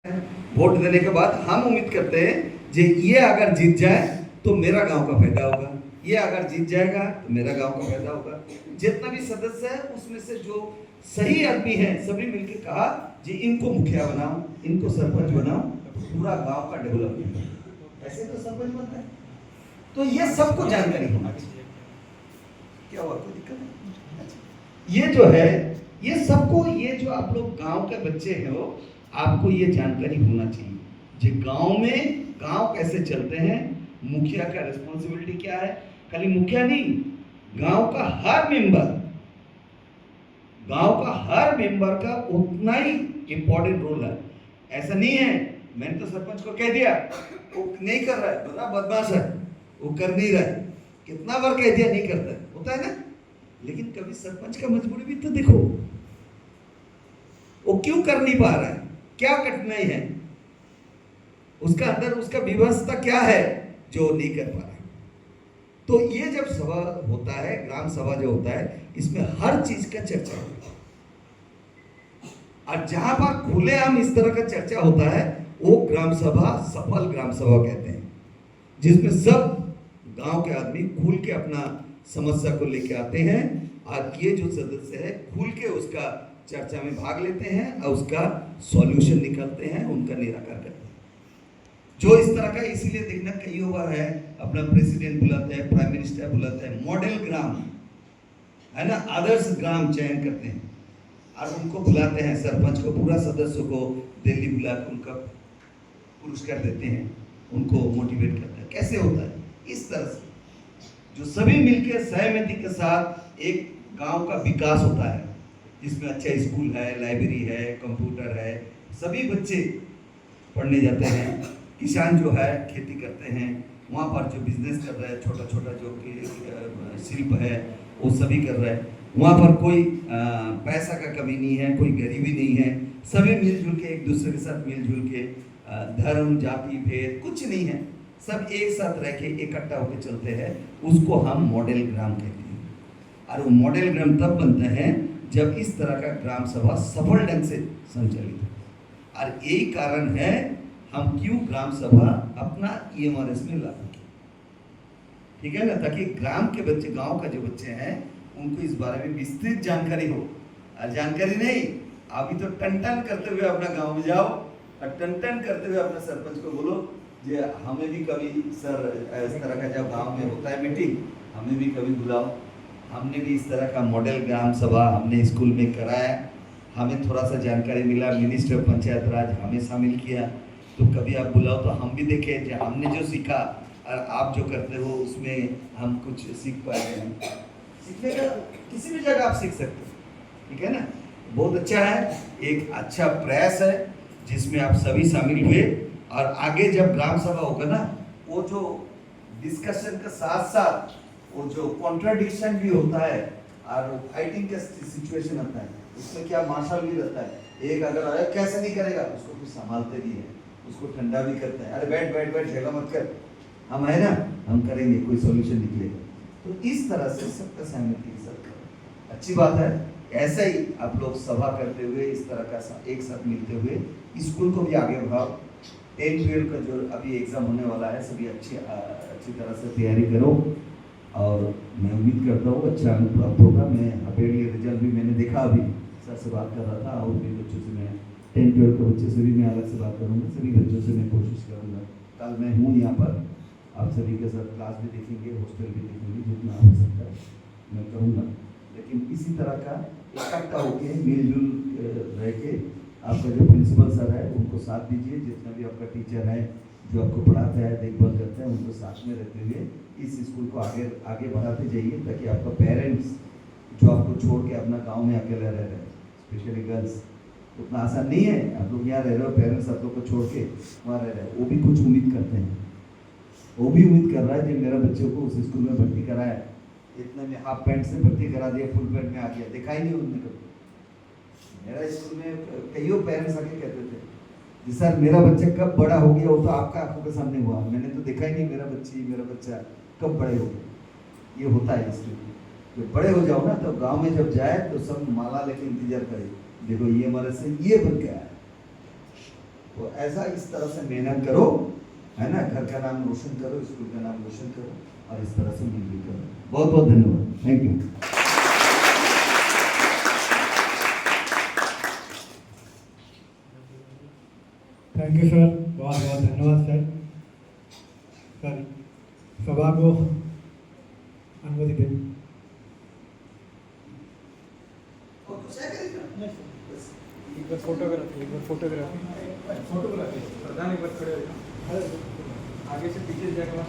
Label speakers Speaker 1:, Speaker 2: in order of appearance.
Speaker 1: Vote देने के बाद हम उम्मीद करते हैं कि ये अगर जीत जाए तो मेरा गांव का फायदा होगा, ये अगर जीत जाएगा तो मेरा गांव का फायदा होगा। जितना भी सदस्य है उसमें से जो सही आदमी है सभी मिलकर कहा जी इनको मुखिया बनाओ, इनको सरपंच बनाओ, पूरा गांव का डेवलपमेंट। ऐसे तो सरपंच बनता है। तो ये सबको जानकारी होना चाहिए। क्या हुआ, कोई दिक्कत है? ये जो है ये सबको, ये जो आप लोग गांव के बच्चे हो, आपको ये जानकारी होना चाहिए जो गांव में गांव कैसे चलते हैं, मुखिया का रिस्पॉन्सिबिलिटी क्या है। खाली मुखिया नहीं, गांव का हर मेंबर का उतना ही इंपॉर्टेंट रोल है। ऐसा नहीं है मैंने तो सरपंच को कह दिया वो नहीं कर रहा है, बड़ा बदमाश है, वो कर नहीं रहा है, कितना बार कह दिया नहीं करता है, होता है ना। लेकिन कभी सरपंच का मजबूरी भी तो देखो, वो क्यों कर नहीं पा रहा है, क्या कठिनाई है उसका अंदर, उसका व्यवस्था क्या है जो नहीं कर पा रहा है। तो ये जब सभा होता है, ग्राम सभा जो होता है, इसमें हर चीज का चर्चा होता है। और जहां पर खुलेआम इस तरह का चर्चा होता है वो ग्राम सभा, सफल ग्राम सभा कहते हैं, जिसमें सब गांव के आदमी खुल के अपना समस्या को लेके आते हैं और ये जो सदस्य है खुल के उसका चर्चा में भाग लेते हैं और उसका सॉल्यूशन निकालते हैं, उनका निराकरण करते हैं। जो इस तरह का, इसीलिए देखना कई बार है अपना प्रेसिडेंट बुलाते हैं, प्राइम मिनिस्टर बुलाते हैं, मॉडल ग्राम है ना, आदर्श ग्राम चयन करते हैं और उनको बुलाते हैं, सरपंच को, पूरा सदस्य को दिल्ली बुला के उनका पुरस्कार देते हैं, उनको मोटिवेट करते हैं। कैसे होता है? इस तरह से जो सभी मिलकर सहमति के साथ एक गांव का विकास होता है, जिसमें अच्छा स्कूल है, लाइब्रेरी है, कंप्यूटर है, सभी बच्चे पढ़ने जाते हैं, किसान जो है खेती करते हैं, वहाँ पर जो बिजनेस कर रहा है, छोटा छोटा जो शिल्प है वो सभी कर रहे हैं, वहाँ पर कोई पैसा का कमी नहीं है, कोई गरीबी नहीं है, सभी मिलजुल के एक दूसरे के साथ मिलजुल के, धर्म जाति भेद कुछ नहीं है, सब एक साथ रह के इकट्ठा होकर चलते हैं। उसको हम मॉडल ग्राम कहते हैं। और वो मॉडल ग्राम तब बनते हैं जब इस तरह का ग्राम सभा सफल ढंग से संचालित हो। और यही कारण है हम क्यों ग्राम सभा अपना EMRS में ला सके, ठीक है ना, ताकि ग्राम के बच्चे, गांव का जो बच्चे हैं, उनको इस बारे में विस्तृत जानकारी हो। और जानकारी नहीं, अभी तो टन टन करते हुए अपना गांव में जाओ और टन टन करते हुए अपना सरपंच को बोलो जे हमें भी कभी सर इस तरह का जब गांव में होता है मीटिंग, हमें भी कभी बुलाओ, हमने भी इस तरह का मॉडल ग्राम सभा हमने स्कूल में कराया, हमें थोड़ा सा जानकारी मिला, मिनिस्टर पंचायत राज हमें शामिल किया, तो कभी आप बुलाओ तो हम भी देखें कि हमने जो सीखा और आप जो करते हो उसमें हम कुछ सीख पाए हैं। सीखने का किसी भी जगह आप सीख सकते हो, ठीक है ना। बहुत अच्छा है, एक अच्छा प्रयास है जिसमें आप सभी शामिल हुए। और आगे जब ग्राम सभा होगा ना, वो जो डिस्कशन के साथ साथ वो जो कॉन्ट्राडिक्शन भी होता है और फाइटिंग का सिचुएशन आता है, उसमें क्या मार्शल भी रहता है, एक अगर आया कैसे नहीं करेगा उसको फिर संभालते भी है, उसको ठंडा भी करते हैं, अरे बैठ बैठ बैठ झगड़ा मत कर, हम है ना, हम करेंगे, कोई सॉल्यूशन निकलेगा। तो इस तरह से सबका सहमति के साथ करें, अच्छी बात है। ऐसा ही आप लोग सभा करते हुए इस तरह का एक साथ मिलते हुए स्कूल को भी आगे बढ़ाओ। 10-12 का जो अभी एग्जाम होने वाला है, सभी अच्छी तरह से तैयारी करो और मैं उम्मीद करता हूँ अच्छा अंक प्राप्त होगा। मैं अपेडली रिजल्ट भी मैंने देखा, अभी सर से बात कर रहा था और भी बच्चों से, मैं 10-12 के बच्चे से भी मैं अलग से बात करूँगा, सभी बच्चों से मैं कोशिश करूँगा। कल मैं हूँ यहाँ पर, आप सभी के साथ क्लास भी देखेंगे, हॉस्टल भी देखेंगे, जितना हो सकता है मैं करूँगा। लेकिन इसी तरह का इकट्ठा होकर मिलजुल रह के आपका जो प्रिंसिपल सर है उनको साथ दीजिए, जितना भी आपका टीचर है जो आपको पढ़ाता है, देखभाल करता है, उनको साथ में रहते हुए इस स्कूल को आगे बढ़ाते जाइए, ताकि आपका पेरेंट्स जो आपको छोड़ के अपना गांव में अकेले रह रहे हैं, स्पेशली गर्ल्स, उतना आसान नहीं है। आप लोग यहाँ रह रहे हो, पेरेंट्स आप लोग को छोड़ के वहाँ रह रहे हैं, वो भी कुछ उम्मीद करते हैं, वो भी उम्मीद कर रहा है कि मेरा बच्चों को उस स्कूल में भर्ती कराया, इतने में हाफ पैंट से भर्ती करा दिया, फुल पैंट में आ गया, देखा ही नहीं उन्होंने कभी। मेरा स्कूल में कईयों पेरेंट्स आके कहते थे जी सर मेरा बच्चा कब बड़ा हो गया, वो तो आपका आंखों के सामने हुआ, मैंने तो देखा ही नहीं मेरा बच्चा कब बड़े हो गए। ये होता है स्कूल में, जब बड़े हो जाओ ना तो गांव में जब जाए तो सब माला लेके इंतजार करे, देखो ये हमारे से ये बन के आया, तो ऐसा इस तरह से मेहनत करो, है ना, घर का नाम रोशन करो, स्कूल का नाम रोशन करो, और इस तरह से मिलकर करो। बहुत बहुत धन्यवाद, thank you.
Speaker 2: Thank you sir, बहुत बहुत धन्यवाद सर। सर सभा को अनुमति दें।
Speaker 3: एक बार फोटोग्राफी प्रधान एक बार खड़े हो जाओ। आगे से पीछे जाएगा।